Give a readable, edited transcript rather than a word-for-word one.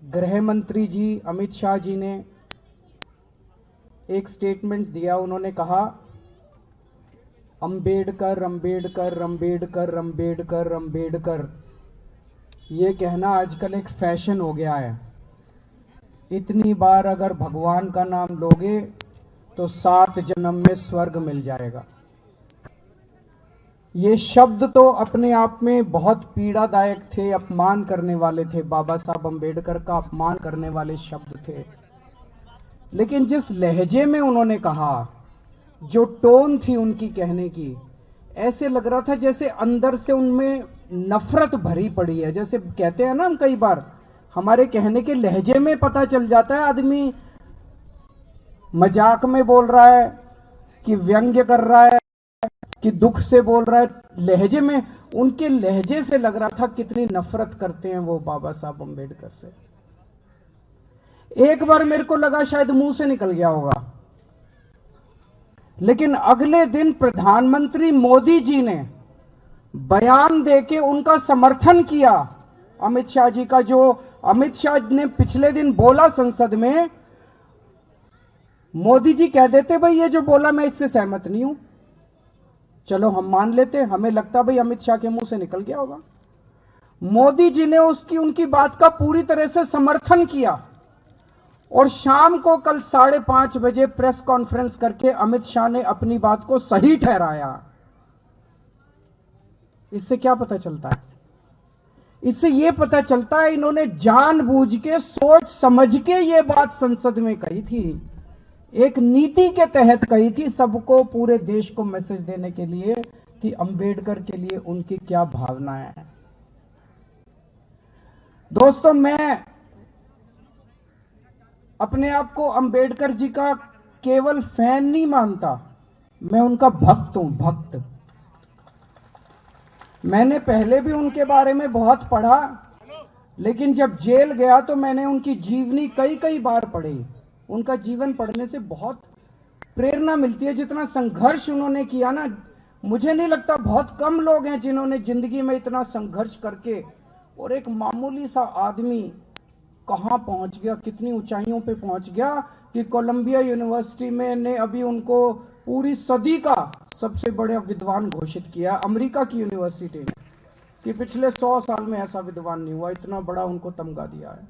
गृह मंत्री जी अमित शाह जी ने एक स्टेटमेंट दिया। उन्होंने कहा अंबेडकर अंबेडकर अंबेडकर अंबेडकर अंबेडकर, ये कहना आजकल एक फैशन हो गया है। इतनी बार अगर भगवान का नाम लोगे तो 7 जन्म में स्वर्ग मिल जाएगा। ये शब्द तो अपने आप में बहुत पीड़ादायक थे, अपमान करने वाले थे, बाबा साहब अंबेडकर का अपमान करने वाले शब्द थे। लेकिन जिस लहजे में उन्होंने कहा, जो टोन थी उनकी कहने की, ऐसे लग रहा था जैसे अंदर से उनमें नफरत भरी पड़ी है। जैसे कहते हैं ना, हम कई बार हमारे कहने के लहजे में पता चल जाता है आदमी मजाक में बोल रहा है कि व्यंग्य कर रहा है कि दुख से बोल रहा है। लहजे में, उनके लहजे से लग रहा था कितनी नफरत करते हैं वो बाबा साहब अंबेडकर से। एक बार मेरे को लगा शायद मुंह से निकल गया होगा, लेकिन अगले दिन प्रधानमंत्री मोदी जी ने बयान देके उनका समर्थन किया अमित शाह जी का। जो अमित शाह ने पिछले दिन बोला संसद में, मोदी जी कह देते भाई ये जो बोला मैं इससे सहमत नहीं हूं, चलो हम मान लेते, हमें लगता भाई अमित शाह के मुंह से निकल गया होगा। मोदी जी ने उनकी बात का पूरी तरह से समर्थन किया और शाम को कल 5:30 बजे प्रेस कॉन्फ्रेंस करके अमित शाह ने अपनी बात को सही ठहराया। इससे क्या पता चलता है? इससे यह पता चलता है इन्होंने जानबूझ के, सोच समझ के ये बात संसद में कही थी, एक नीति के तहत कही थी, सबको, पूरे देश को मैसेज देने के लिए कि अंबेडकर के लिए उनकी क्या भावनाएं हैं। दोस्तों, मैं अपने आप को अंबेडकर जी का केवल फैन नहीं मानता, मैं उनका भक्त हूं, भक्त। मैंने पहले भी उनके बारे में बहुत पढ़ा, लेकिन जब जेल गया तो मैंने उनकी जीवनी कई बार पढ़ी। उनका जीवन पढ़ने से बहुत प्रेरणा मिलती है। जितना संघर्ष उन्होंने किया ना, मुझे नहीं लगता बहुत कम लोग हैं जिन्होंने जिंदगी में इतना संघर्ष करके, और एक मामूली सा आदमी कहां पहुंच गया, कितनी ऊंचाइयों पे पहुंच गया कि कोलंबिया यूनिवर्सिटी में ने अभी उनको पूरी सदी का सबसे बड़ा विद्वान घोषित किया। अमेरिका की यूनिवर्सिटी ने, कि पिछले 100 साल में ऐसा विद्वान नहीं हुआ, इतना बड़ा उनको तमगा दिया है।